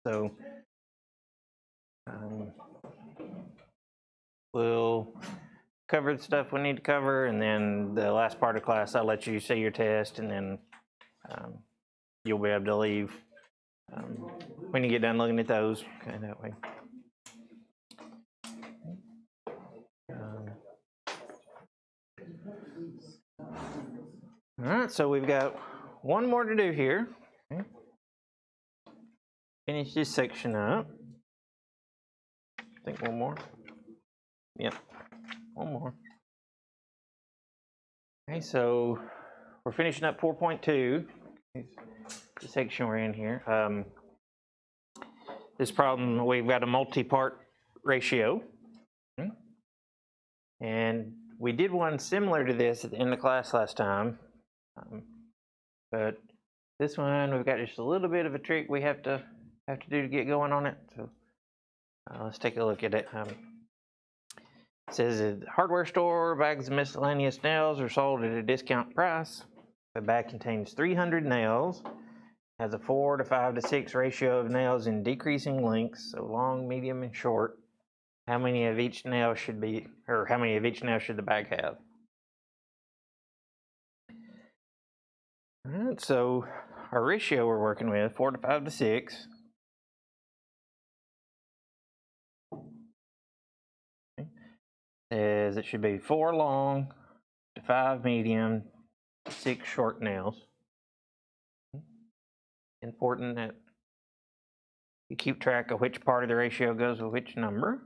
So we'll cover the stuff we need to cover, and then the last part of class, I'll let you say your test, and then you'll be able to leave when you get done looking at those. Okay, that way. All right, so we've got one more to do here. Okay. Finish this section up. I think one more. Yep, one more. Okay, so we're finishing up 4.2, the section we're in here. This problem, we've got a multi-part ratio. And we did one similar to this at the end of class last time. But this one, we've got just a little bit of a trick we have to do to get going on it. So let's take a look at it. It says a hardware store, bags of miscellaneous nails are sold at a discount price. The bag contains 300 nails, has a 4 to 5 to 6 ratio of nails in decreasing lengths, so long, medium, and short. How many of each nail should be, or how many of each nail should the bag have? All right, so our ratio we're working with, 4 to 5 to 6. Okay. Says it should be 4 long to 5 medium, 6 short nails. Important that you keep track of which part of the ratio goes with which number.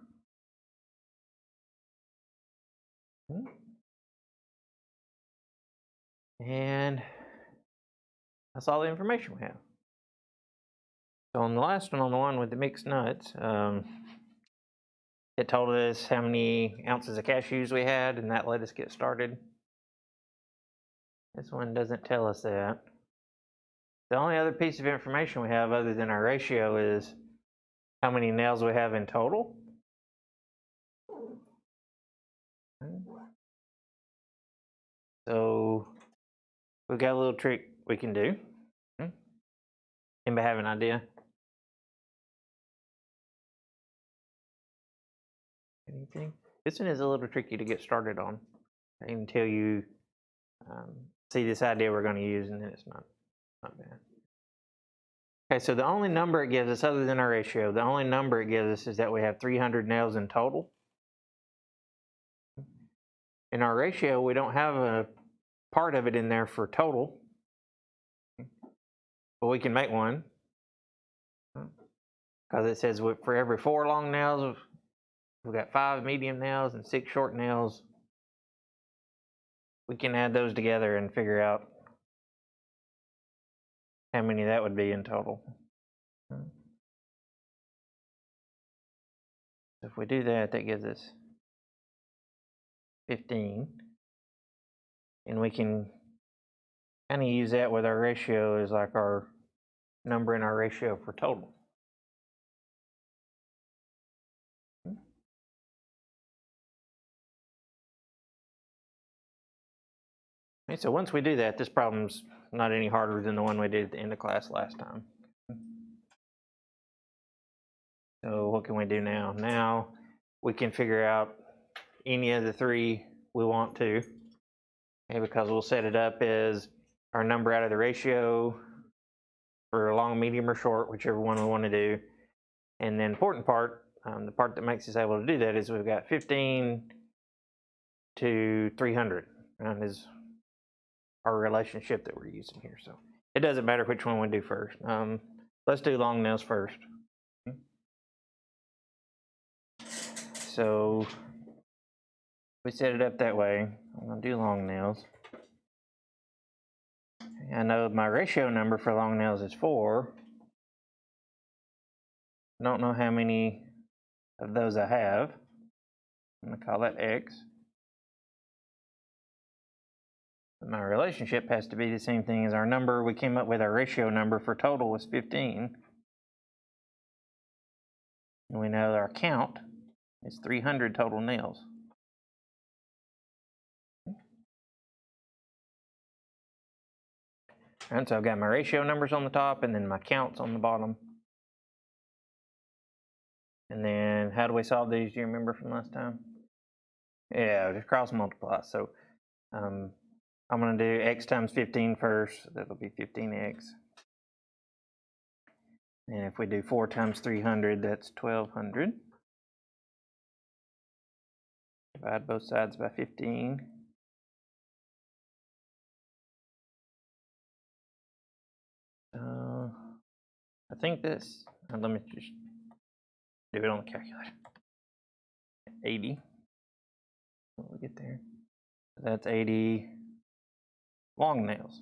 And that's all the information we have. So on the last one, on the one with the mixed nuts, it told us how many ounces of cashews we had, and that let us get started. This one doesn't tell us that. The only other piece of information we have other than our ratio is how many nails we have in total. So we've got a little trick we can do. Anybody have an idea? Anything? This one is a little tricky to get started on until you see this idea we're going to use, and then it's not bad. Okay, so the only number it gives us, other than our ratio, the only number it gives us is that we have 300 nails in total. In our ratio, we don't have a part of it in there for total, but we can make one. Because it says for every 4 long nails, we've got 5 medium nails and 6 short nails. We can add those together and figure out how many that would be in total. If we do that, that gives us 15. And we can kind of use that with our ratio as like our number in our ratio for total. Okay, so once we do that, this problem's not any harder than the one we did at the end of class last time. So what can we do now? Now we can figure out any of the 3 we want to, okay, because we'll set it up as our number out of the ratio for long, medium, or short, whichever one we want to do. And the important part, the part that makes us able to do that, is we've got 15 to 300 is our relationship that we're using here. So it doesn't matter which one we do first. Let's do long nails first. So we set it up that way. I'm going to do long nails. I know my ratio number for long nails is 4. I don't know how many of those I have. I'm going to call that X. But my relationship has to be the same thing as our number. We came up with our ratio number for total was 15. And we know our count is 300 total nails. And so I've got my ratio numbers on the top and then my counts on the bottom. And then how do we solve these? Do you remember from last time? Yeah, just cross multiply. So I'm going to do x times 15 first. So that'll be 15x. And if we do 4 times 300, that's 1200. Divide both sides by 15. I think this, let me just do it on the calculator. 80. What we get there? That's 80 long nails.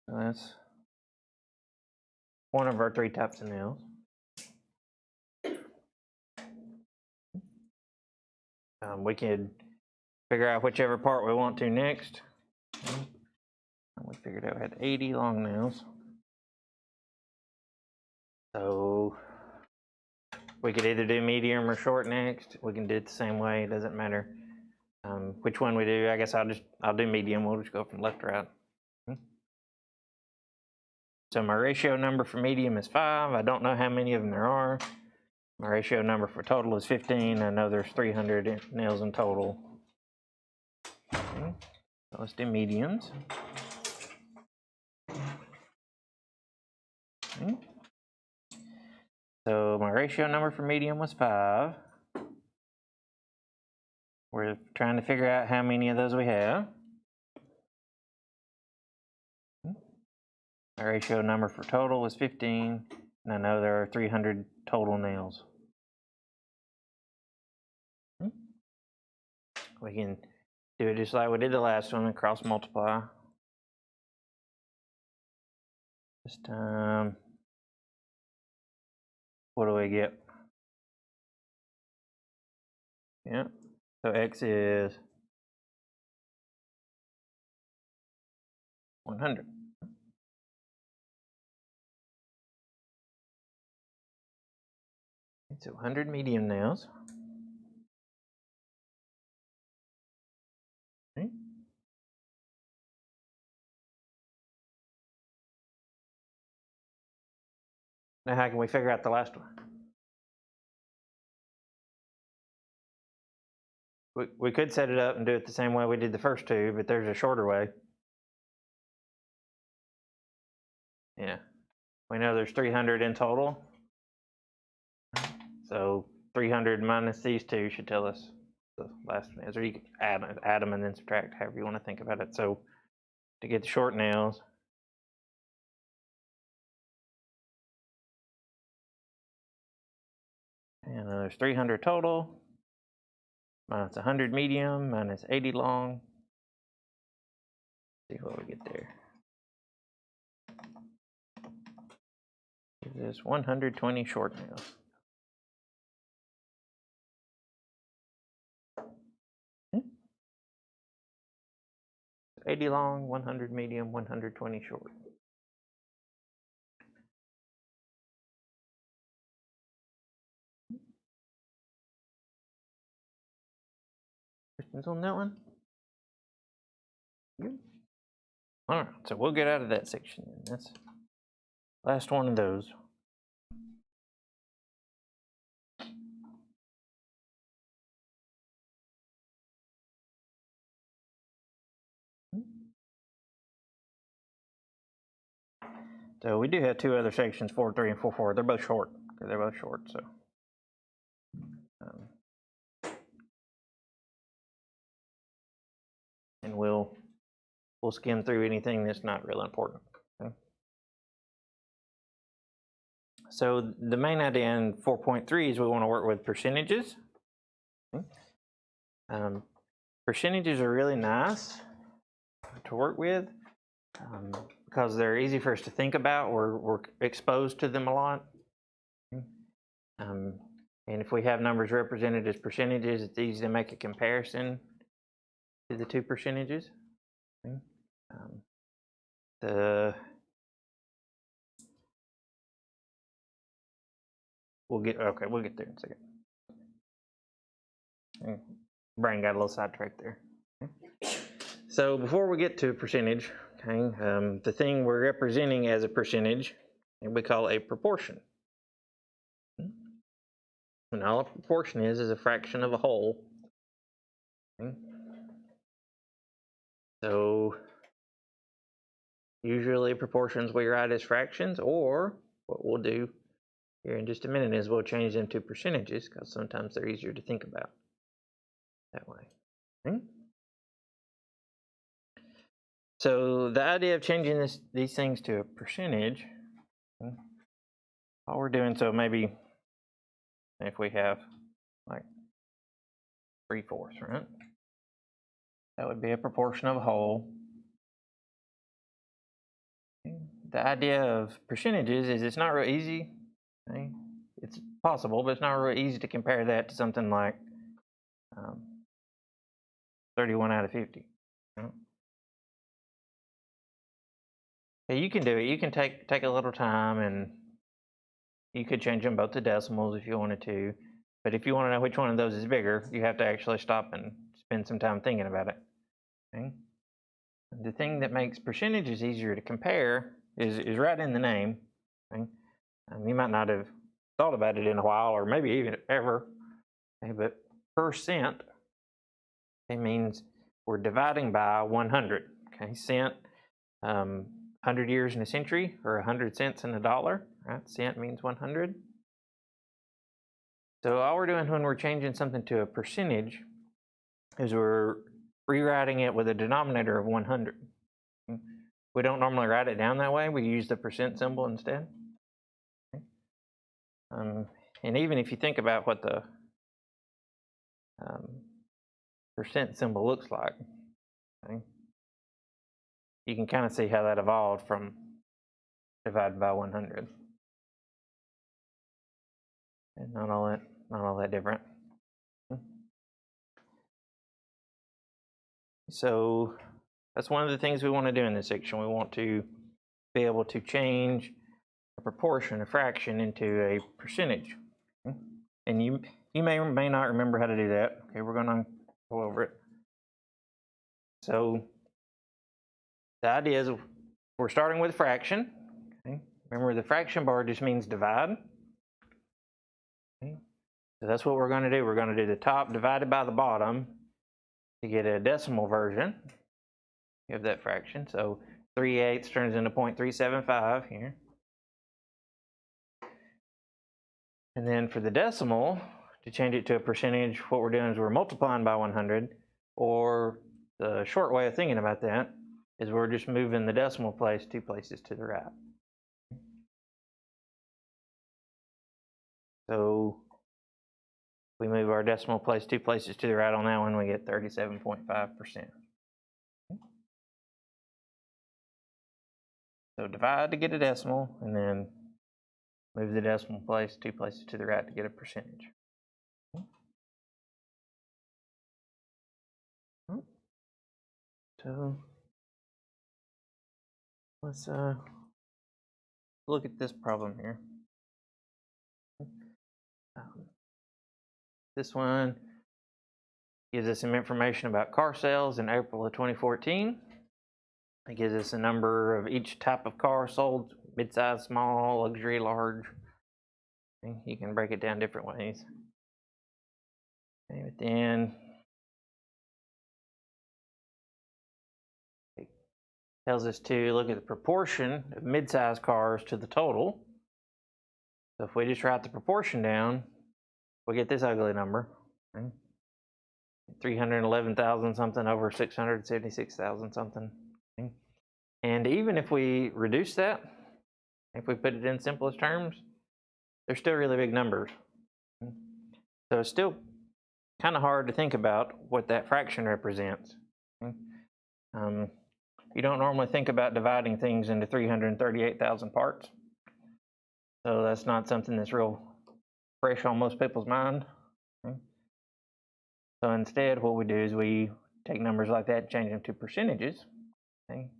So that's one of our 3 types of nails. We could figure out whichever part we want to next. We figured out we had 80 long nails. So we could either do medium or short next. We can do it the same way, it doesn't matter which one we do. I guess I'll do medium. We'll just go from left to right. So my ratio number for medium is 5. I don't know how many of them there are. My ratio number for total is 15. I know there's 300 nails in total. Okay. So let's do mediums. Okay. So my ratio number for medium was 5. We're trying to figure out how many of those we have. My ratio number for total was 15, and I know there are 300 total nails. We can do it just like we did the last one and cross multiply. This time, what do we get? Yeah, so x is 100. So 100 medium nails. Okay. Now how can we figure out the last one? We could set it up and do it the same way we did the first two, but there's a shorter way. Yeah, we know there's 300 in total. So 300 minus these two should tell us the last nails, or you can add them and then subtract, however you want to think about it. So to get the short nails, and there's 300 total, minus 100 medium, minus 80 long. Let's see what we get there. This is 120 short nails. Okay. 80 long, 100 medium, 120 short. Questions on that one? Good. All right, so we'll get out of that section. That's last one of those. So we do have two other sections, 4.3 and 4.4. They're both short. They're both short. So and we'll skim through anything that's not real important. Okay? So the main idea in 4.3 is we want to work with percentages. Okay? Percentages are really nice to work with because they're easy for us to think about. We're exposed to them a lot. Okay? And if we have numbers represented as percentages, it's easy to make a comparison to the two percentages. Okay? We'll get there in a second. Okay. Brain got a little sidetracked there. Okay. So before we get to a percentage, okay, the thing we're representing as a percentage and we call a proportion. And all a proportion is a fraction of a whole. Okay. So usually proportions we write as fractions, or what we'll do here in just a minute is we'll change them to percentages, because sometimes they're easier to think about that way. Okay. So the idea of changing these things to a percentage, all we're doing, so maybe if we have like 3/4, right? That would be a proportion of a whole. Okay. The idea of percentages is it's not real easy. Okay? It's possible, but it's not real easy to compare that to something like 31 out of 50. Right? Okay, you can do it. You can take a little time, and you could change them both to decimals if you wanted to. But if you want to know which one of those is bigger, you have to actually stop and spend some time thinking about it. Okay? The thing that makes percentages easier to compare is right in the name. Okay? You might not have thought about it in a while, or maybe even ever. Okay? But percent, it means we're dividing by 100. Okay? Cent, 100 years in a century, or 100 cents in a dollar. Right? Cent means 100. So all we're doing when we're changing something to a percentage is we're rewriting it with a denominator of 100. We don't normally write it down that way. We use the percent symbol instead. And even if you think about what the percent symbol looks like, okay, you can kind of see how that evolved from divided by 100. And not all that different. So that's one of the things we want to do in this section. We want to be able to change a proportion, a fraction, into a percentage. Okay? And you may or may not remember how to do that. Okay, we're going to go over it. So the idea is we're starting with a fraction. Okay? Remember, the fraction bar just means divide. Okay? So that's what we're going to do. We're going to do the top divided by the bottom to get a decimal version of that fraction. So 3/8 turns into 0.375 here. And then for the decimal, to change it to a percentage, what we're doing is we're multiplying by 100, or the short way of thinking about that is we're just moving the decimal place 2 places to the right. So we move our decimal place 2 places to the right on that one, we get 37.5%. So divide to get a decimal, and then move the decimal place 2 places to the right to get a percentage. So let's look at this problem here. This one gives us some information about car sales in April of 2014. It gives us a number of each type of car sold: mid-size, small, luxury, large. Okay, you can break it down different ways. Okay, but then it tells us to look at the proportion of mid-size cars to the total. So if we just write the proportion down, we get this ugly number. Okay? 311,000 something over 676,000 something. Okay? And even if we reduce that, if we put it in simplest terms, they're still really big numbers. So it's still kind of hard to think about what that fraction represents. You don't normally think about dividing things into 338,000 parts. So that's not something that's real fresh on most people's mind. So instead, what we do is we take numbers like that and change them to percentages. Okay?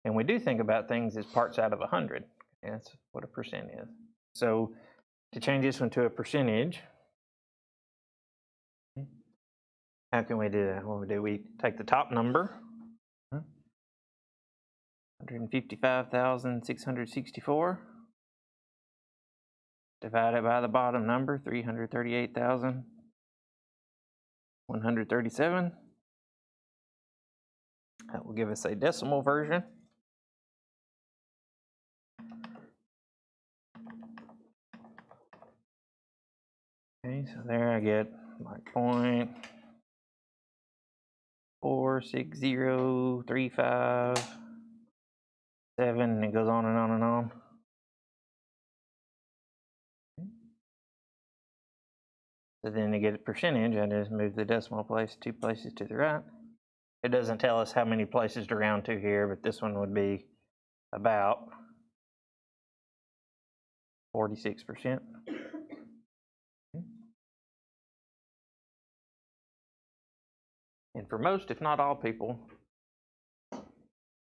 And we do think about things as parts out of 100. Okay? That's what a percent is. So to change this one to a percentage, how can we do that? What do we take the top number, 155,664, divided by the bottom number, 338,137. That will give us a decimal version. Okay, so there I get my 0.46035. And it goes on and on and on. So then to get a percentage, I just move the decimal place 2 places to the right. It doesn't tell us how many places to round to here, but this one would be about 46%. And for most, if not all people,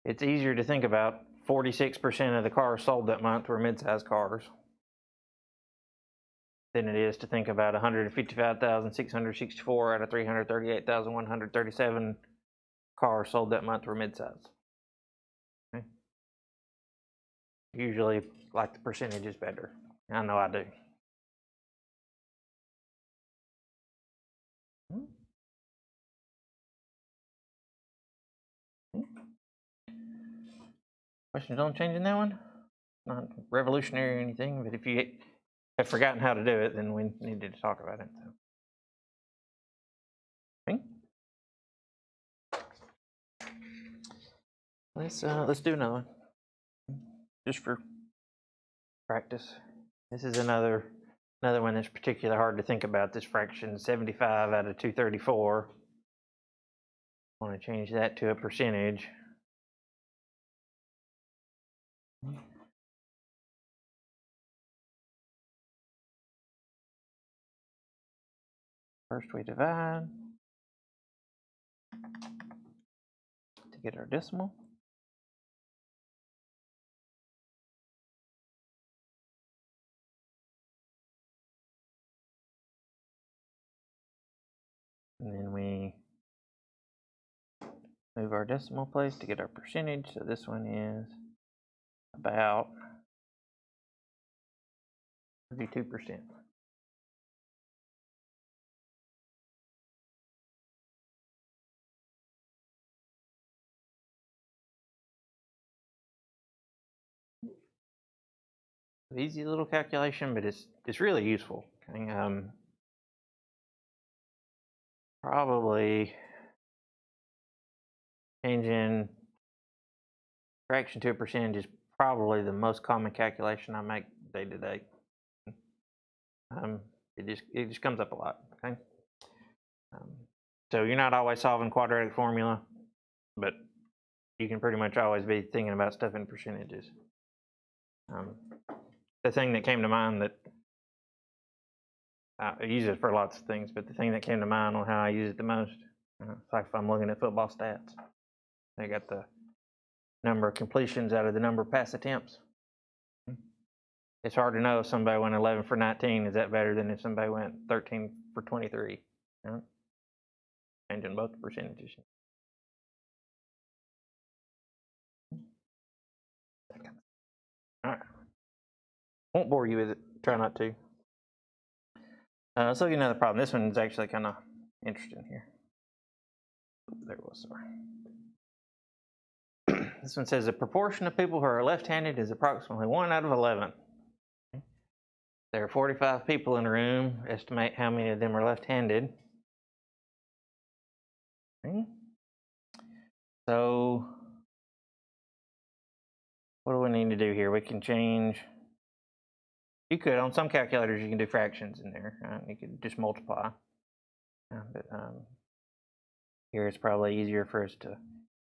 it's easier to think about 46% of the cars sold that month were mid-sized cars than it is to think about 155,664 out of 338,137 cars sold that month were mid-size. Okay. Usually like the percentage is better. I know I do. Questions on changing that one? Not revolutionary or anything, but if you have forgotten how to do it, then we needed to talk about it. Okay. Let's do another one, just for practice. This is another one that's particularly hard to think about. This fraction, 75 out of 234. I want to change that to a percentage. First we divide to get our decimal. And then we move our decimal place to get our percentage. So this one is about 32%. Easy little calculation, but it's really useful. Okay? Probably changing fraction to a percentage is probably the most common calculation I make day to day. It just comes up a lot. Okay. So you're not always solving quadratic formula, but you can pretty much always be thinking about stuff in percentages. The thing that came to mind that I use it for lots of things, but the thing that came to mind on how I use it the most, it's like if I'm looking at football stats, they got the number of completions out of the number of pass attempts. It's hard to know if somebody went 11 for 19. Is that better than if somebody went 13 for 23? Changing both the percentages. All right. Won't bore you with it. Try not to. Let's look at another problem. This one is actually kind of interesting here. There it was, sorry. This one says the proportion of people who are left-handed is approximately 1 out of 11. There are 45 people in the room. Estimate how many of them are left-handed. Okay. So what do we need to do here? We can change. You could, on some calculators, you can do fractions in there. Right? You could just multiply. But here it's probably easier for us to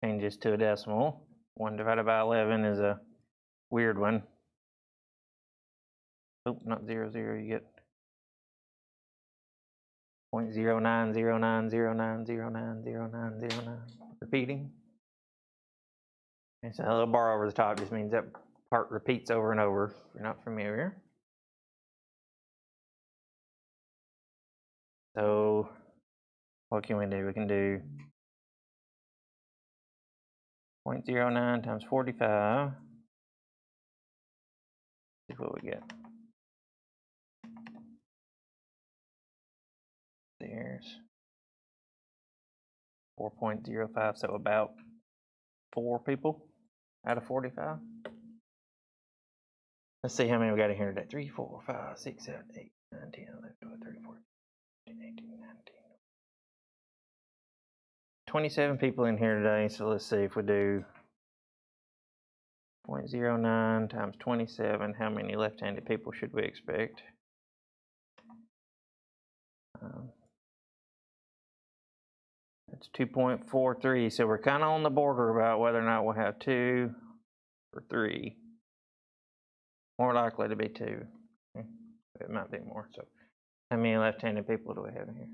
change this to a decimal. 1 divided by 11 is a weird one. Oh, not 0, 0. You get 0.0909090909 repeating. And so a little bar over the top just means that part repeats over and over, if you're not familiar. So what can we do? We can do 0.09 times 45. See what we get. There's 4.05, so about 4 people out of 45. Let's see how many we got in here today. 3, 4, 5, 6, 7, 8, 9, 10, 11, 12, 13, 14, 15, 18, 19. 27 people in here today, so let's see if we do 0.09 times 27, how many left-handed people should we expect? That's 2.43, so we're kind of on the border about whether or not we'll have 2 or 3. More likely to be 2. It might be more. So, how many left-handed people do we have in here?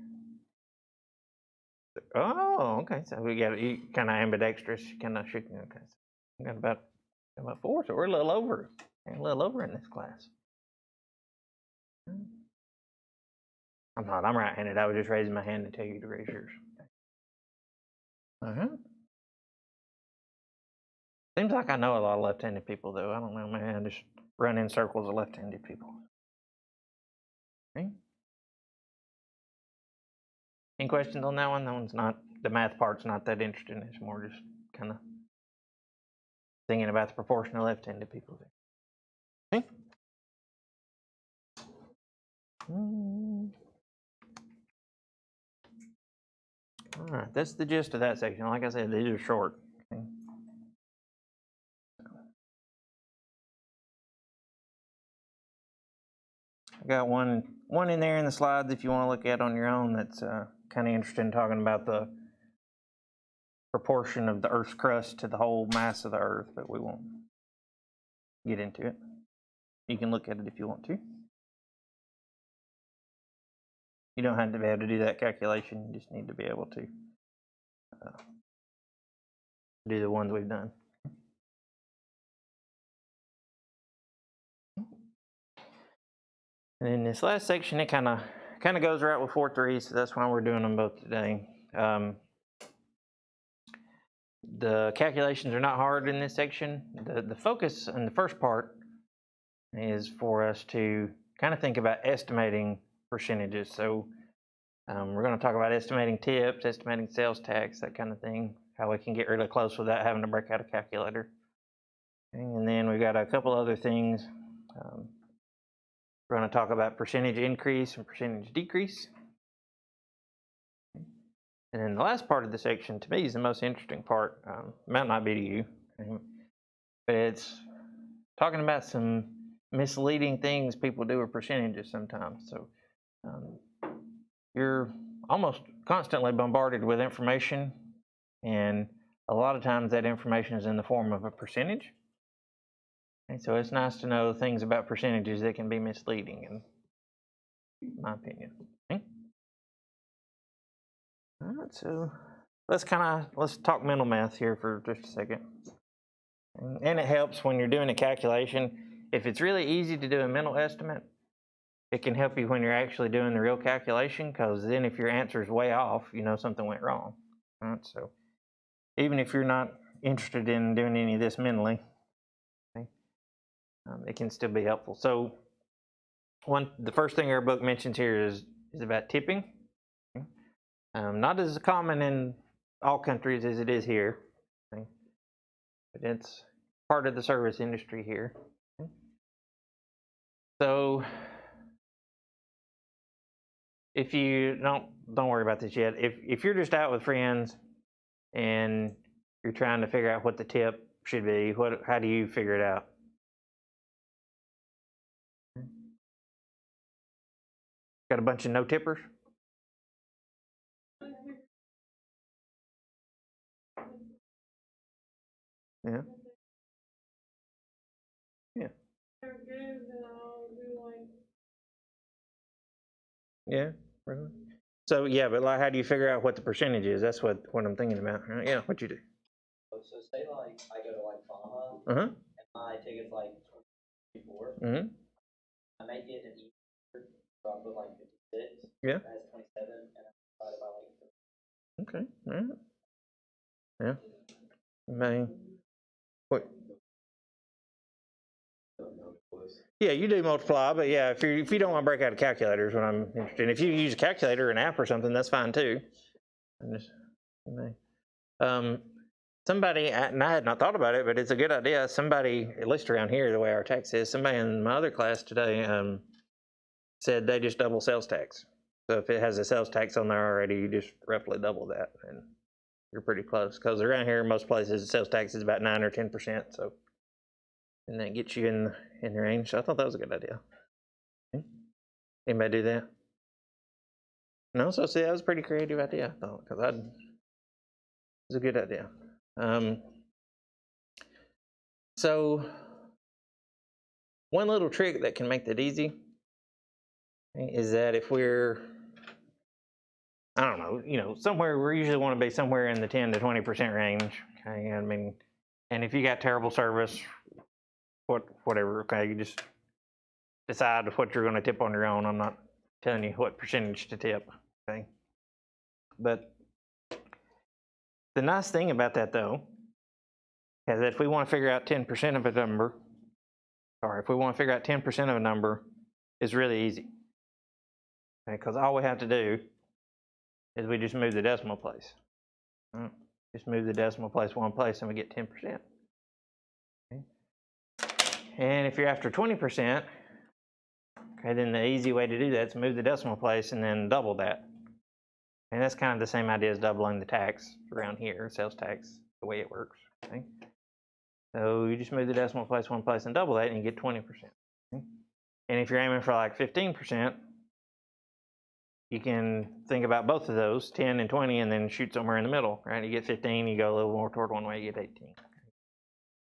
Oh, okay. So we got kind of ambidextrous, kind of shooting. Okay, so we got about 4, so we're a little over in this class. I'm not. I'm right-handed. I was just raising my hand to tell you to raise yours. Seems like I know a lot of left-handed people, though. I don't know, man. I just run in circles of left-handed people. Okay. Any questions on that one? That one's not, the math part's not that interesting. It's more just kind of thinking about the proportion of left-handed people. Okay. All right, that's the gist of that section. Like I said, these are short. Okay. I got one in there in the slides if you want to look at on your own. That's kind of interesting, talking about the proportion of the Earth's crust to the whole mass of the Earth, but we won't get into it. You can look at it if you want to. You don't have to be able to do that calculation. You just need to be able to do the ones we've done. And in this last section, it kind of goes right with 4.3, so that's why we're doing them both today. The calculations are not hard in this section. The focus in the first part is for us to kind of think about estimating percentages. So we're going to talk about estimating tips, estimating sales tax, that kind of thing, how we can get really close without having to break out a calculator. And then we've got a couple other things. We're going to talk about percentage increase and percentage decrease. And then the last part of the section, to me, is the most interesting part. Might not be to you, but it's talking about some misleading things people do with percentages sometimes. So you're almost constantly bombarded with information, and a lot of times that information is in the form of a percentage. And so it's nice to know things about percentages that can be misleading, in my opinion. Okay. All right, so let's talk mental math here for just a second. And it helps when you're doing a calculation. If it's really easy to do a mental estimate, it can help you when you're actually doing the real calculation, because then if your answer is way off, you know something went wrong. All right, so even if you're not interested in doing any of this mentally, okay, it can still be helpful. So the first thing our book mentions here is about tipping. Okay. Not as common in all countries as it is here, okay, but it's part of the service industry here. Okay. So if you don't worry about this yet. If you're just out with friends and you're trying to figure out what the tip should be, how do you figure it out? Got a bunch of no tippers? Yeah. Yeah. Yeah. Really? So yeah, but like, how do you figure out what the percentage is? That's what I'm thinking about. Yeah. What you do? So say like I go to like Baja, And my ticket's like 24. I make it an easier, so I put like 56. Yeah. It has 27, and I divide it by like 3. Okay. All right. Yeah. What? Yeah, you do multiply, but yeah, if you don't want to break out a calculator is what I'm interested in. If you use a calculator, an app or something, that's fine too. Somebody, and I had not thought about it, but it's a good idea. Somebody, at least around here, the way our tax is, somebody in my other class today said they just double sales tax. So if it has a sales tax on there already, you just roughly double that, and you're pretty close. Because around here, most places, the sales tax is about 9 or 10%. So, and that gets you in the range. So I thought that was a good idea. Anybody do that? No, so see, that was a pretty creative idea, I thought, because it was a good idea. So one little trick that can make that easy is that if we're, I don't know, somewhere, we usually want to be somewhere in the 10 to 20% range. Okay, I mean, and if you got terrible service, whatever, okay, you just decide what you're going to tip on your own. I'm not telling you what percentage to tip, okay? But the nice thing about that, though, is that if we want to figure out 10% of a number, or if we want to figure out 10% of a number, it's really easy. Okay, because all we have to do is we just move the decimal place. Just move the decimal place one place and we get 10%. Okay. And if you're after 20%, okay, then the easy way to do that is move the decimal place and then double that. And that's kind of the same idea as doubling the tax around here, sales tax, the way it works. Okay. So you just move the decimal place one place and double that and you get 20%. Okay. And if you're aiming for like 15%, you can think about both of those, 10 and 20, and then shoot somewhere in the middle, right? You get 15, you go a little more toward one way, you get 18.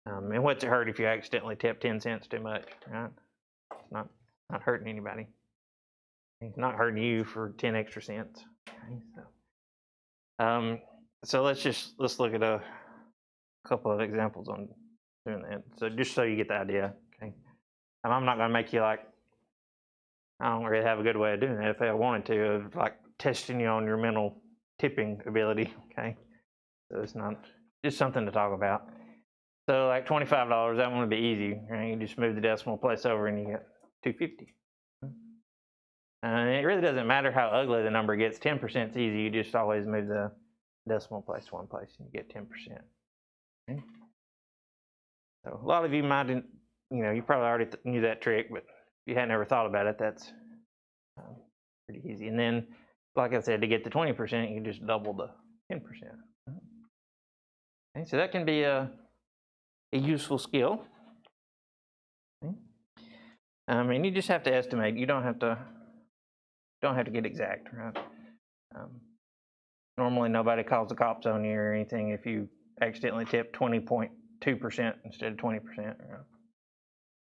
And what's it hurt if you accidentally tip 10 cents too much, right? It's not hurting anybody. It's not hurting you for 10 extra cents. Okay, so let's look at a couple of examples on doing that. So just so you get the idea, okay? And I'm not going to make you like, I don't really have a good way of doing that if I wanted to, of like testing you on your mental tipping ability, okay? So it's not, just something to talk about. So like $25, that one would be easy, right? You just move the decimal place over and you get $2.50. And it really doesn't matter how ugly the number gets. 10% is easy. You just always move the decimal place one place and you get 10%. Okay? So a lot of you might, you probably already knew that trick, but if you hadn't ever thought about it, that's pretty easy. And then, like I said, to get the 20%, you just double the 10%. Okay, so that can be a useful skill. Okay. And you just have to estimate. You don't have to get exact, right? Normally, nobody calls the cops on you or anything if you accidentally tip 20.2% instead of 20%.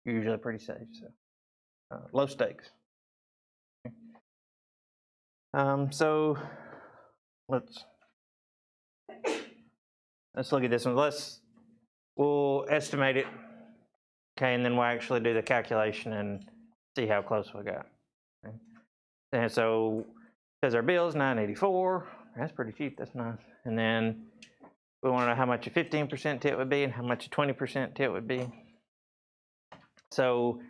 You're usually pretty safe. So low stakes. So let's look at this one. We'll estimate it, okay, and then we'll actually do the calculation and see how close we got. Okay. And so, because our bill is $9.84, that's pretty cheap. That's nice. And then we want to know how much a 15% tip would be and how much a 20% tip would be. So,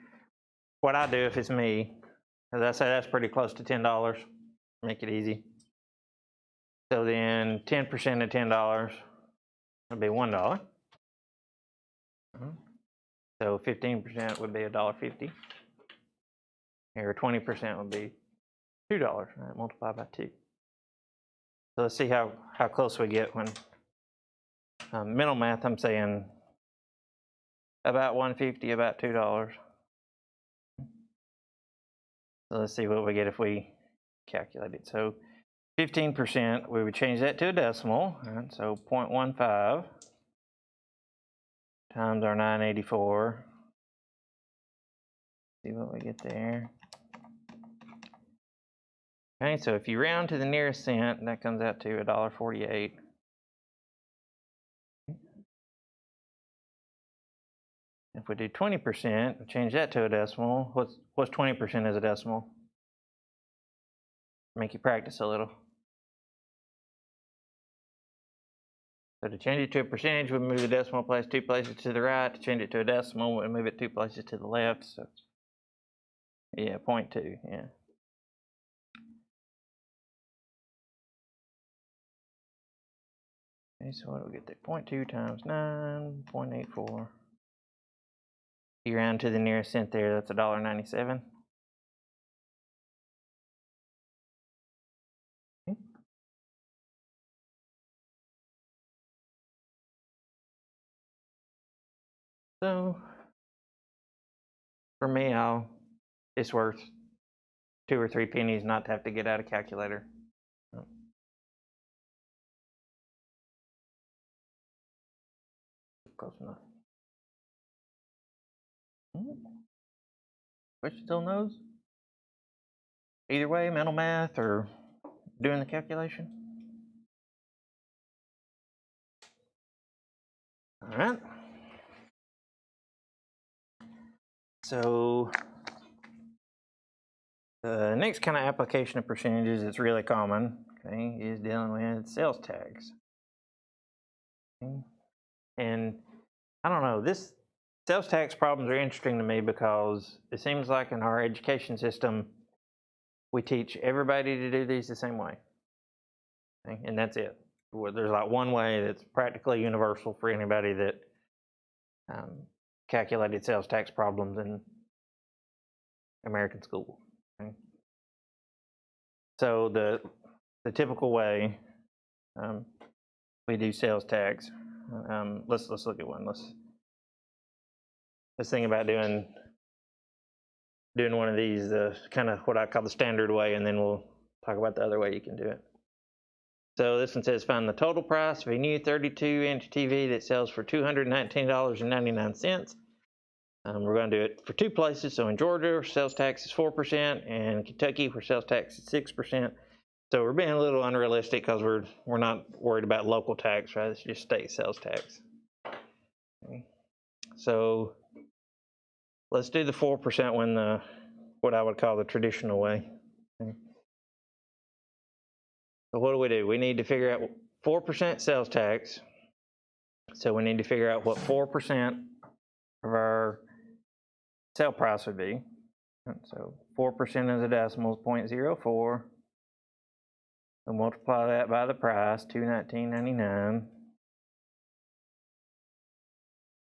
what I do if it's me, as I say, that's pretty close to $10. Make it easy. So then 10% of $10 would be $1. So 15% would be $1.50. Or 20% would be $2, right? Multiplied by 2. So let's see how close we get when mental math. I'm saying about $1.50, about $2. So let's see what we get if we calculate it. So 15%, we would change that to a decimal. Right? So 0.15 times our 984. See what we get there. Okay, so if you round to the nearest cent, that comes out to $1.48. If we do 20%, change that to a decimal. What's 20% as a decimal? Make you practice a little. So to change it to a percentage, we move the decimal place 2 places to the right. To change it to a decimal, we move it 2 places to the left. So Yeah, 0.2, yeah. Okay, so what do we get there? 0.2 times 9, 0.84. You round to the nearest cent there, that's $1.97. So for me, it's worth 2 or 3 pennies not to have to get out a calculator. Close enough. Question still knows? Either way, mental math or doing the calculation. All right. So the next kind of application of percentages that's really common, okay, is dealing with sales tax. Okay. And I don't know, this sales tax problems are interesting to me because it seems like in our education system, we teach everybody to do these the same way. Okay? And that's it. There's like one way that's practically universal for anybody that calculated sales tax problems in American school. Okay? So the typical way we do sales tax. Let's look at one. Let's think about doing one of these, kind of what I call the standard way, and then we'll talk about the other way you can do it. So this one says find the total price of a new 32-inch TV that sells for $219.99. We're going to do it for 2 places. So in Georgia, sales tax is 4%, and Kentucky, where sales tax is 6%. So we're being a little unrealistic because we're not worried about local tax, right? It's just state sales tax. Okay. So let's do the 4% when what I would call the traditional way. Okay. So what do? We need to figure out 4% sales tax. So we need to figure out what 4% of our sale price would be. And so 4% as a decimal is 0.04. So multiply that by the price, $219.99.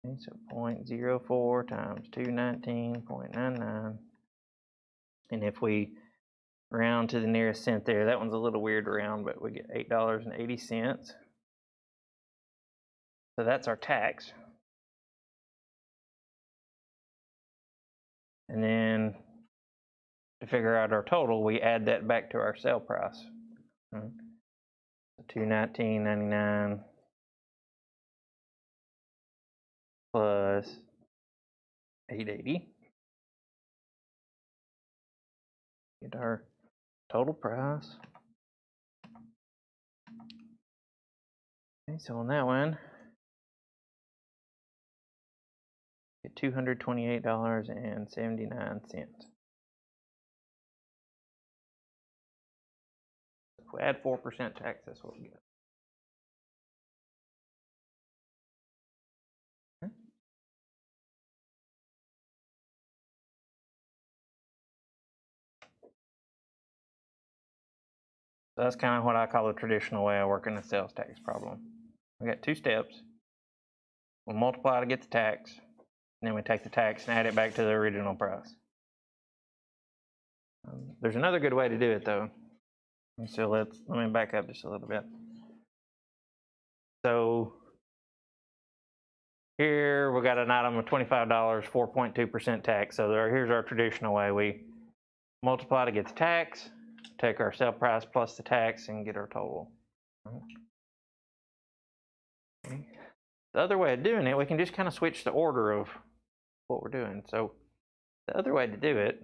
Okay, so 0.04 times 219.99. And if we round to the nearest cent there, that one's a little weird to round, but we get $8.80. So that's our tax. And then to figure out our total, we add that back to our sale price. So $219.99 plus $8.80. Get our total price. Okay, so on that one, get $228.79. If we add 4% tax, that's what we get. Okay. So that's kind of what I call the traditional way of working a sales tax problem. We got 2 steps. We'll multiply to get the tax, and then we take the tax and add it back to the original price. There's another good way to do it though. So let me back up just a little bit. So here we got an item of $25, 4.2% tax. So here's our traditional way. We multiply to get the tax, take our sale price plus the tax, and get our total. Okay. The other way of doing it, we can just kind of switch the order of what we're doing. So the other way to do it,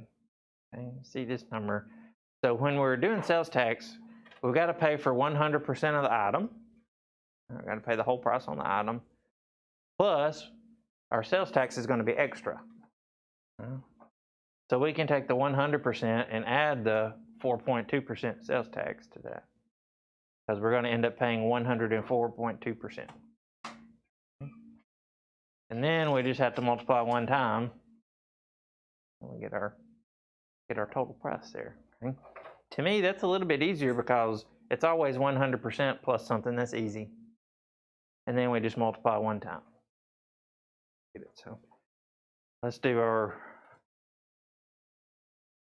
okay, see this number. So when we're doing sales tax, we've got to pay for 100% of the item. We've got to pay the whole price on the item. Plus, our sales tax is going to be extra. So we can take the 100% and add the 4.2% sales tax to that, because we're going to end up paying 104.2%. And then we just have to multiply one time, and we get our get our total price there. Okay? To me, that's a little bit easier because it's always 100% plus something. That's easy. And then we just multiply one time. Get it. So let's do our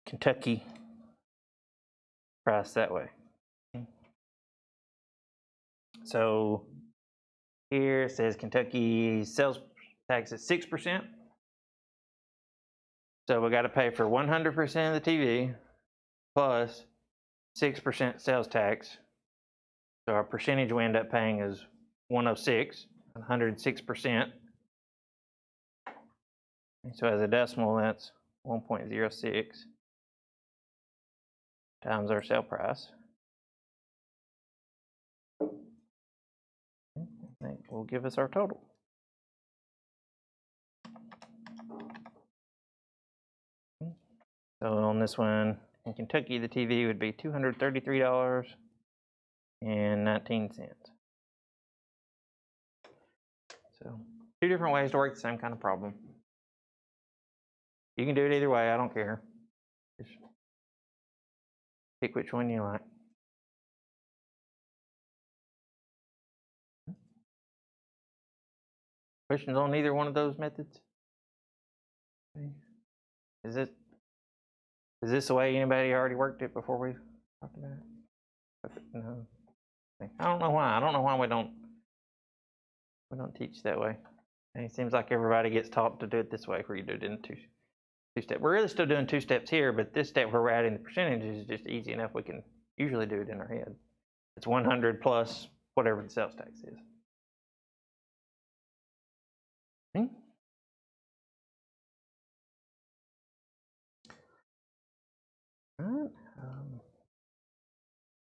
Kentucky price that way. So here it says Kentucky sales tax is 6%. So we got to pay for 100% of the TV plus 6% sales tax. So our percentage we end up paying is 106, 106%. So as a decimal, that's 1.06 times our sale price. That will give us our total. So on this one, in Kentucky, the TV would be $233.19. So 2 different ways to work the same kind of problem. You can do it either way, I don't care. Just pick which one you like. Questions on either one of those methods? Is this the way anybody already worked it before we talked about it? No. I don't know why. I don't know why we don't teach that way. And it seems like everybody gets taught to do it this way, where you do it in two steps. We're really still doing 2 steps here, but this step where we're adding the percentages is just easy enough. We can usually do it in our head. It's 100 plus whatever the sales tax is. Okay. All right.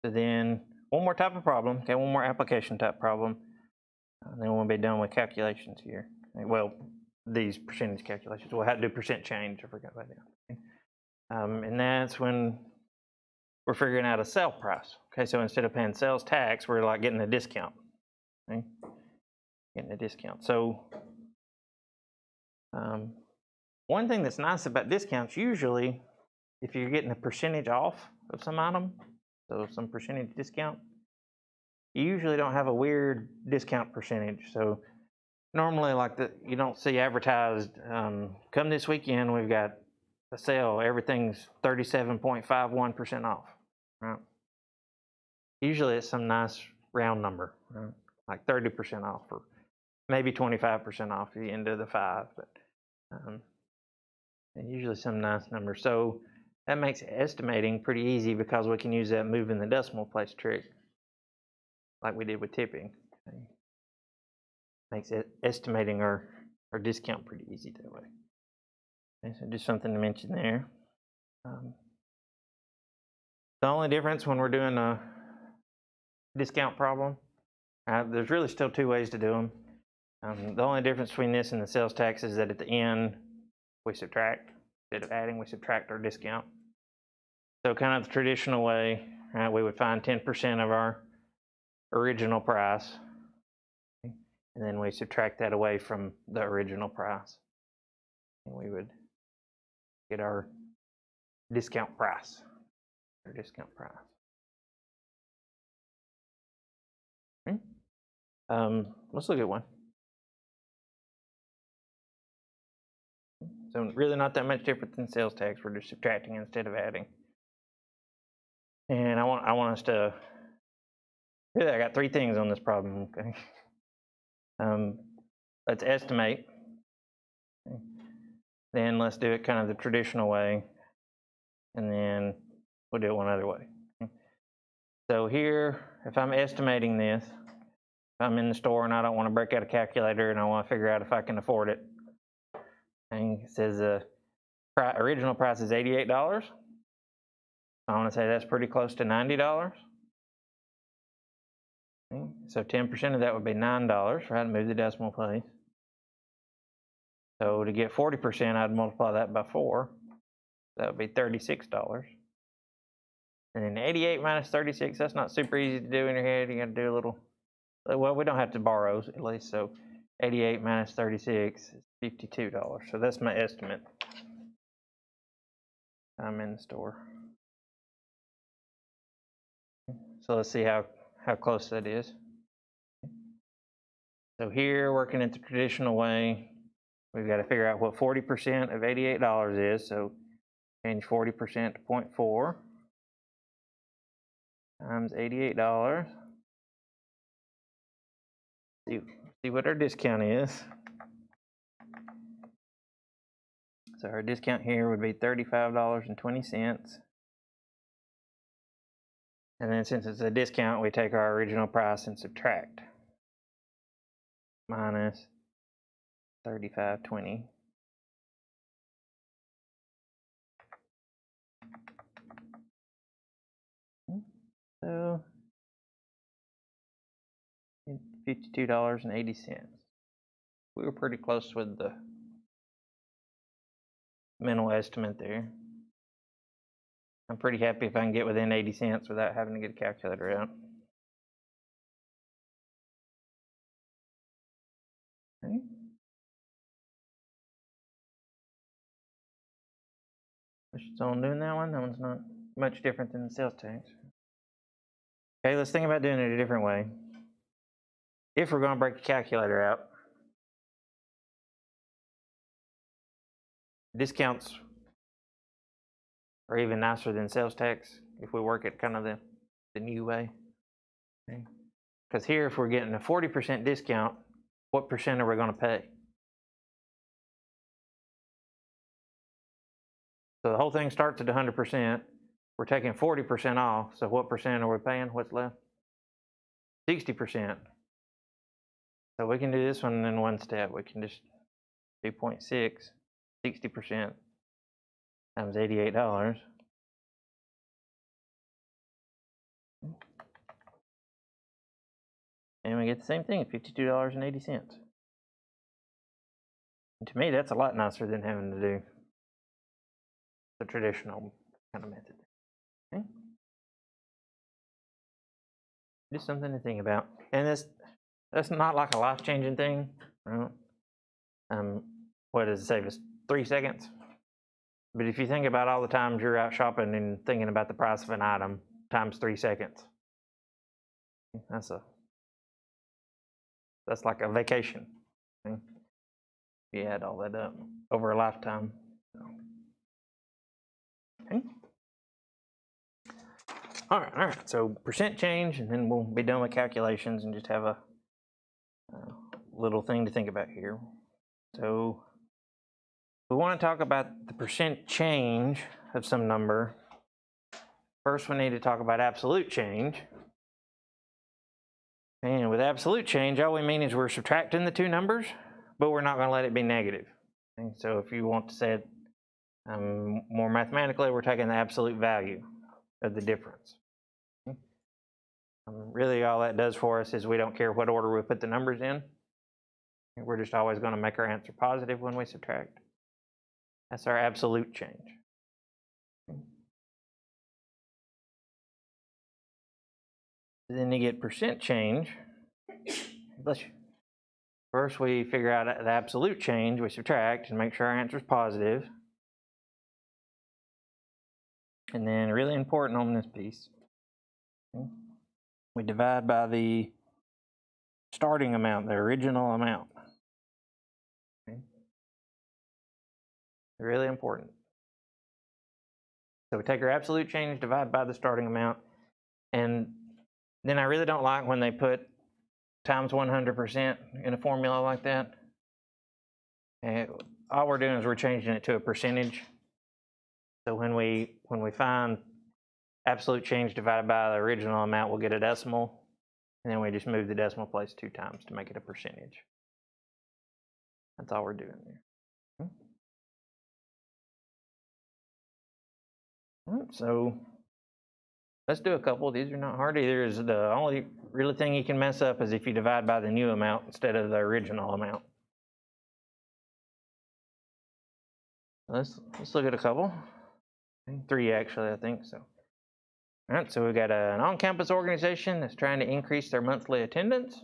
So then one more type of problem, okay, one more application type problem, and then we'll be done with calculations here. Okay, well, these percentage calculations. We'll have to do percent change, I forgot about that. Okay. And that's when we're figuring out a sale price. Okay, so instead of paying sales tax, we're like getting a discount. Okay? Getting a discount. So one thing that's nice about discounts, usually, if you're getting a percentage off of some item, so some percentage discount, you usually don't have a weird discount percentage. So normally, like you don't see advertised, come this weekend, we've got a sale, everything's 37.51% off, right? Usually it's some nice round number, right? Like 30% off or maybe 25% off at the end of the 5, but and usually some nice number. So that makes estimating pretty easy because we can use that moving the decimal place trick like we did with tipping. Okay. Makes it estimating our discount pretty easy that way. Okay, so just something to mention there. The only difference when we're doing a discount problem, there's really still 2 ways to do them. The only difference between this and the sales tax is that at the end we subtract. Instead of adding, we subtract our discount. So kind of the traditional way, right, we would find 10% of our original price, and then we subtract that away from the original price, and we would get our discount price. Our discount price. Okay. Let's look at one. So really not that much different than sales tax. We're just subtracting instead of adding. And I want us to. Really, I got 3 things on this problem. Okay. Let's estimate. Okay. Then let's do it kind of the traditional way, and then we'll do it one other way. Okay. So here, if I'm estimating this, if I'm in the store and I don't want to break out a calculator and I want to figure out if I can afford it, and it says the original price is $88. I want to say that's pretty close to $90. Okay. So 10% of that would be $9, right? Move the decimal place. So to get 40%, I'd multiply that by 4. That would be $36. And then 88 minus 36, that's not super easy to do in your head. You got to do a little, well, we don't have to borrow at least. So 88 minus 36 is $52. So that's my estimate. I'm in the store. So let's see how close that is. So here, working it the traditional way, we've got to figure out what 40% of $88 is. So change 40% to 0.4 times $88. See what our discount is. So our discount here would be $35.20. And then since it's a discount, we take our original price and subtract. Minus $35.20. So $52.80. We were pretty close with the mental estimate there. I'm pretty happy if I can get within 80 cents without having to get a calculator out. Okay. Questions on doing that one? That one's not much different than the sales tax. Okay, let's think about doing it a different way. If we're going to break the calculator out, discounts are even nicer than sales tax if we work it kind of the new way. Okay. Because here, if we're getting a 40% discount, what percent are we going to pay? So the whole thing starts at 100%. We're taking 40% off. So what percent are we paying? What's left? 60%. So we can do this one in one step. We can just do 0.6, 60% times $88. And we get the same thing, $52.80. And to me, that's a lot nicer than having to do the traditional kind of method. Okay? Just something to think about. And that's not like a life-changing thing, right? What does it save us? 3 seconds? But if you think about all the times you're out shopping and thinking about the price of an item times 3 seconds, that's like a vacation. Okay? If you add all that up over a lifetime. Okay. All right. So percent change, and then we'll be done with calculations and just have a little thing to think about here. So we want to talk about the percent change of some number. First, we need to talk about absolute change. And with absolute change, all we mean is we're subtracting the two numbers, but we're not going to let it be negative. Okay? So if you want to say it more mathematically, we're taking the absolute value of the difference. Okay? Really, all that does for us is we don't care what order we put the numbers in. We're just always going to make our answer positive when we subtract. That's our absolute change. Then you get percent change. First, we figure out the absolute change, we subtract and make sure our answer is positive. And then, really important on this piece, okay, we divide by the starting amount, the original amount. Okay. Really important. So we take our absolute change, divide by the starting amount, and then I really don't like when they put times 100% in a formula like that. And all we're doing is we're changing it to a percentage. So when we find absolute change divided by the original amount, we'll get a decimal, and then we just move the decimal place 2 times to make it a percentage. That's all we're doing there. So let's do a couple. These are not hard either. Is the only really thing you can mess up is if you divide by the new amount instead of the original amount. Let's look at a couple. 3 actually, I think so. All right, so we've got an on-campus organization that's trying to increase their monthly attendance.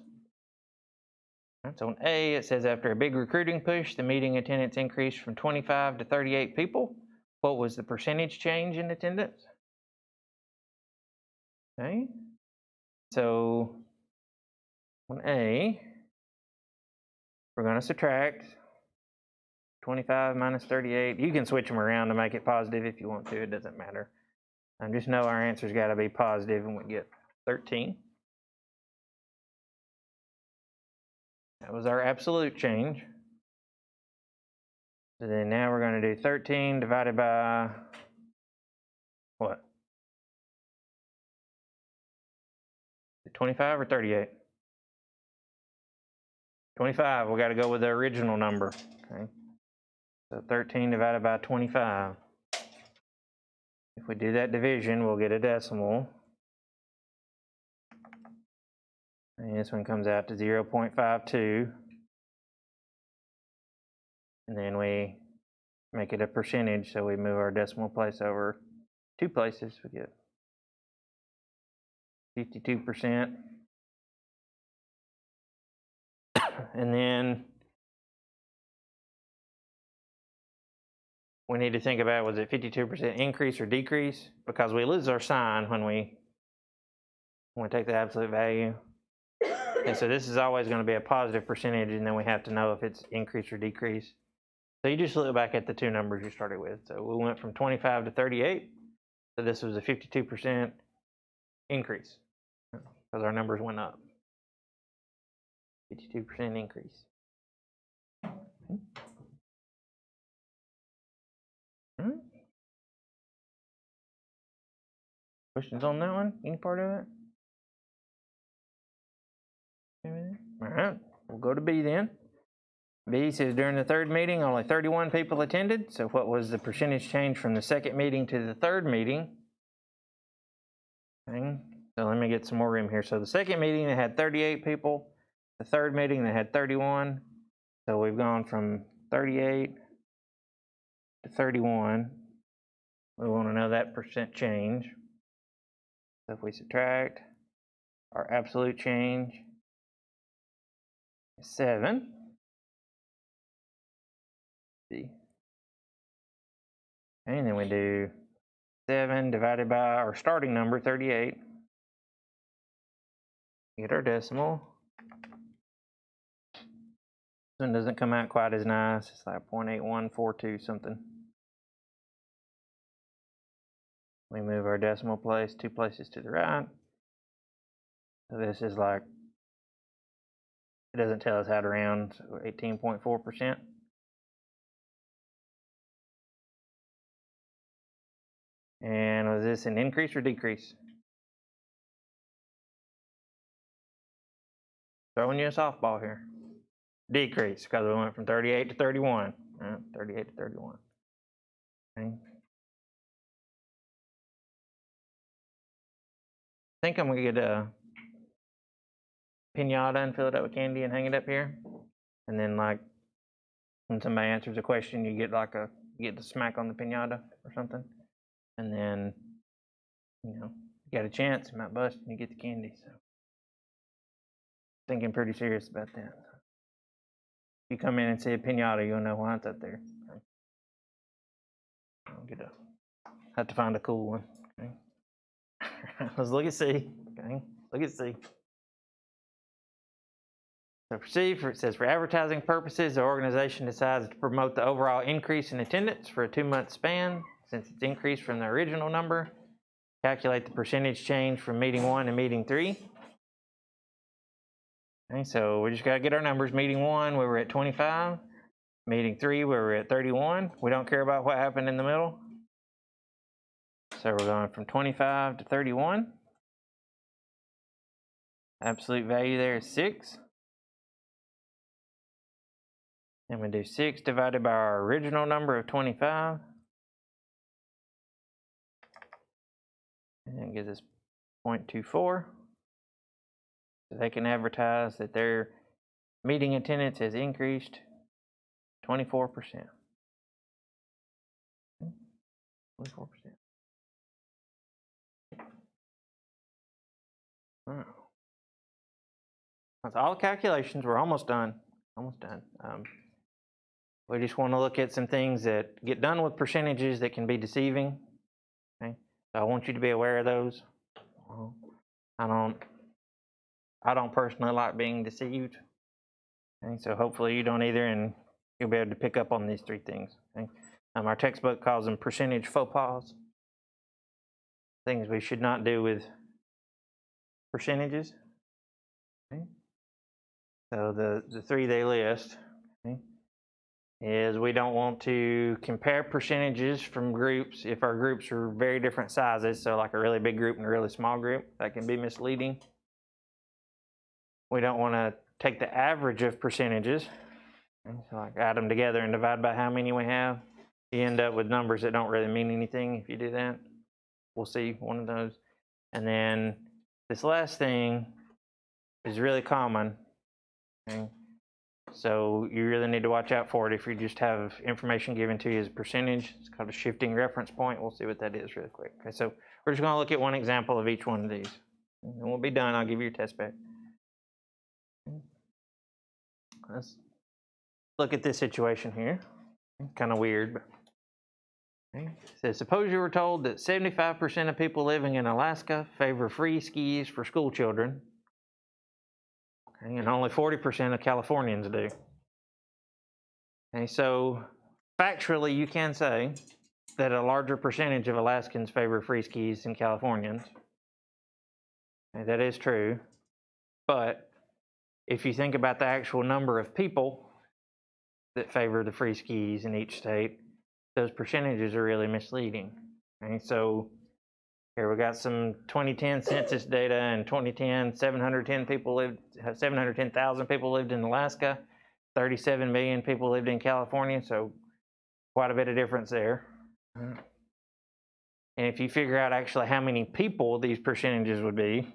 All right, so on A, it says after a big recruiting push, the meeting attendance increased from 25 to 38 people. what was the percentage change in attendance? Okay. So on A, we're going to subtract 25 minus 38. You can switch them around to make it positive if you want to. It doesn't matter. Just know our answer's got to be positive, and we get 13. That was our absolute change. So then now we're going to do 13 divided by what? 25 or 38? 25. We got to go with the original number. Okay. So 13 divided by 25. If we do that division, we'll get a decimal. And this one comes out to 0.52. And then we make it a percentage, so we move our decimal place over 2 places. We get 52%. And then we need to think about, was it 52% increase or decrease? Because we lose our sign when we take the absolute value. And so this is always going to be a positive percentage, and then we have to know if it's increase or decrease. So you just look back at the two numbers you started with. So we went from 25 to 38. So this was a 52% increase because our numbers went up. 52% increase. Questions on that one? Any part of it? All right, we'll go to B then. B says during the third meeting, only 31 people attended. So what was the percentage change from the second meeting to the third meeting? Okay. So let me get some more room here. So the second meeting, they had 38 people. The third meeting, they had 31. So we've gone from 38 to 31. We want to know that percent change. So if we subtract, our absolute change is 7. Okay, and then we do 7 divided by our starting number, 38. Get our decimal. This one doesn't come out quite as nice. It's like 0.8142 something. We move our decimal place 2 places to the right. So this is like, it doesn't tell us how to round, so 18.4%. And was this an increase or decrease? Throwing you a softball here. Decrease, because we went from 38 to 31. 38 to 31. Okay. I think I'm gonna get a pinata and fill it up with candy and hang it up here. And then like when somebody answers a question, you get like you get the smack on the pinata or something. And then, you got a chance, it might bust and you get the candy. So thinking pretty serious about that. If you come in and see a pinata, you'll know why it's up there. Okay. Have to find a cool one. Okay. Let's look at C. Okay. Look at C. So for C, it says for advertising purposes, the organization decides to promote the overall increase in attendance for a 2-month span. Since it's increased from the original number, calculate the percentage change from meeting 1 to meeting 3. Okay, so we just got to get our numbers. Meeting 1, we were at 25. Meeting 3, we were at 31. We don't care about what happened in the middle. So we're going from 25 to 31. Absolute value there is 6. And we do 6 divided by our original number of 25. And it gives us 0.24. So they can advertise that their meeting attendance has increased 24%. 24%. Wow. That's all the calculations. We're almost done. Almost done. We just want to look at some things that get done with percentages that can be deceiving. Okay, so I want you to be aware of those. I don't personally like being deceived. Okay, so hopefully you don't either, and you'll be able to pick up on these three things. Okay? Our textbook calls them percentage faux pas. Things we should not do with percentages. Okay? So the three they list, okay, is we don't want to compare percentages from groups if our groups are very different sizes. So like a really big group and a really small group, that can be misleading. We don't want to take the average of percentages, okay, so like add them together and divide by how many we have. You end up with numbers that don't really mean anything if you do that. We'll see one of those. And then this last thing is really common. Okay? So you really need to watch out for it if you just have information given to you as a percentage. It's called a shifting reference point. We'll see what that is really quick. Okay, so we're just going to look at one example of each one of these. And we'll be done. I'll give you your test back. Let's look at this situation here. Kind of weird, but okay. It says, suppose you were told that 75% of people living in Alaska favor free skis for school children, okay, and only 40% of Californians do. Okay, so factually, you can say that a larger percentage of Alaskans favor free skis than Californians. Okay, that is true, but if you think about the actual number of people that favor the free skis in each state, those percentages are really misleading. Okay, so here we got some 2010 census data. In 2010, 710,000 people lived in Alaska, 37 million people lived in California, so quite a bit of difference there. And if you figure out actually how many people these percentages would be,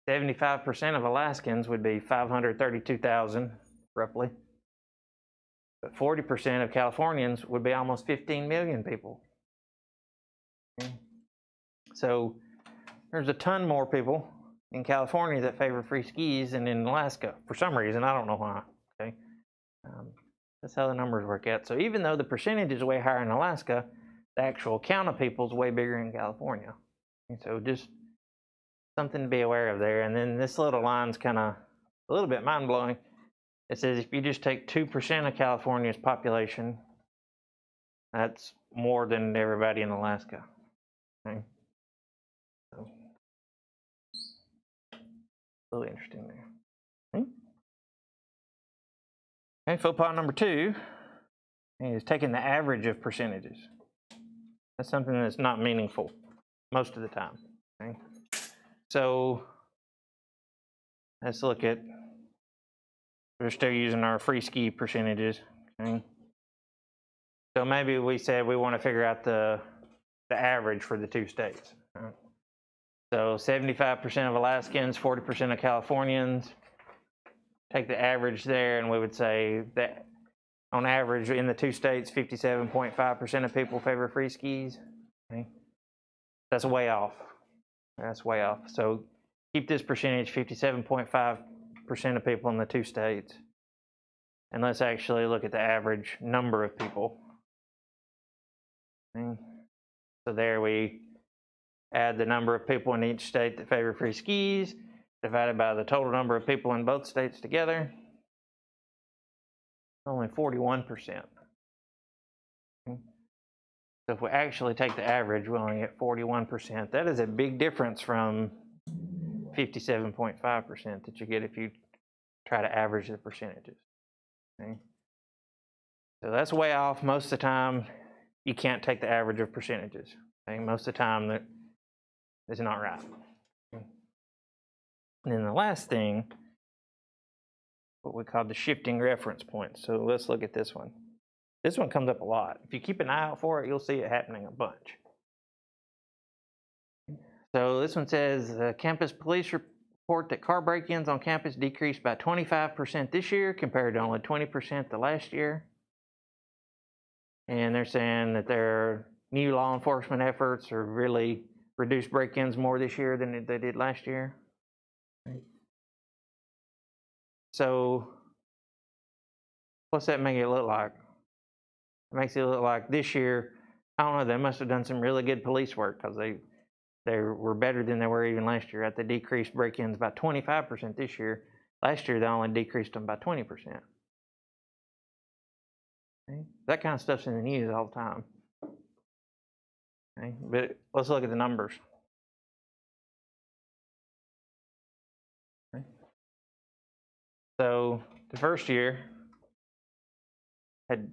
75% of Alaskans would be 532,000, roughly. But 40% of Californians would be almost 15 million people. Okay. So there's a ton more people in California that favor free skis than in Alaska for some reason. I don't know why. Okay, that's how the numbers work out. So even though the percentage is way higher in Alaska, the actual count of people is way bigger in California. And so just something to be aware of there. And then this little line's kind of a little bit mind-blowing. It says if you just take 2% of California's population, that's more than everybody in Alaska. Okay. So, a little interesting there. Okay, faux pas number 2 is taking the average of percentages. That's something that's not meaningful most of the time. Okay? So let's look at, we're still using our free ski percentages. Okay? So maybe we said we want to figure out the average for the two states. Right? So 75% of Alaskans, 40% of Californians. Take the average there, and we would say that on average in the two states, 57.5% of people favor free skis. Okay? That's way off. That's way off. So keep this percentage, 57.5% of people in the two states. And let's actually look at the average number of people. Okay? So there we add the number of people in each state that favor free skis, divided by the total number of people in both states together. Only 41%. Okay. So if we actually take the average, we only get 41%. That is a big difference from 57.5% that you get if you try to average the percentages. Okay. So that's way off. Most of the time, you can't take the average of percentages. Okay. Most of the time, that is not right. Okay. And then the last thing, what we call the shifting reference point. So let's look at this one. This one comes up a lot. If you keep an eye out for it, you'll see it happening a bunch. So this one says, campus police report that car break-ins on campus decreased by 25% this year compared to only 20% the last year. And they're saying that their new law enforcement efforts are really reduced break-ins more this year than they did last year. So what's that make it look like? It makes it look like this year, I don't know, they must have done some really good police work because they were better than they were even last year. Right? They decreased break-ins by 25% this year. Last year, they only decreased them by 20%. Okay? That kind of stuff's in the news all the time. Okay? But let's look at the numbers. Okay? So the first year had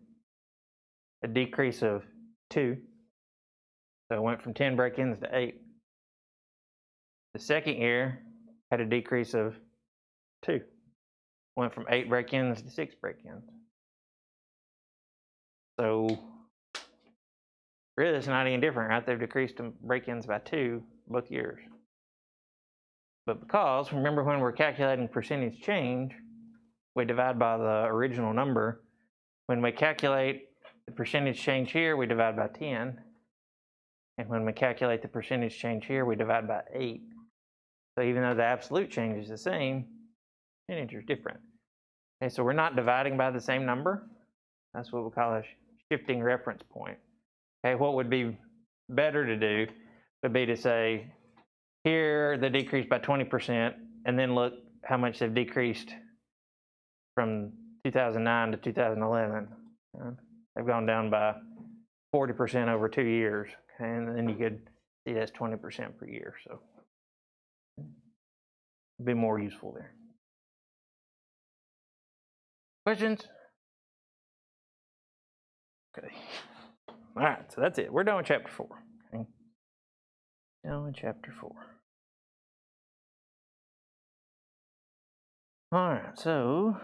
a decrease of 2. So it went from 10 break-ins to 8. The second year had a decrease of 2. Went from 8 break-ins to 6 break-ins. So really, it's not any different, right? They've decreased break-ins by 2 both years. But because, remember when we're calculating percentage change, we divide by the original number. When we calculate the percentage change here, we divide by 10. And when we calculate the percentage change here, we divide by 8. So even though the absolute change is the same, percentage is different. Okay, so we're not dividing by the same number. That's what we call a shifting reference point. Okay, what would be better to do would be to say, here they decreased by 20%, and then look how much they've decreased from 2009 to 2011. They've gone down by 40% over 2 years, okay? And then you could see that's 20% per year, so it'd be more useful there. Questions? Okay. All right, so that's it. We're done with chapter 4. Okay. Done with chapter 4. All right, so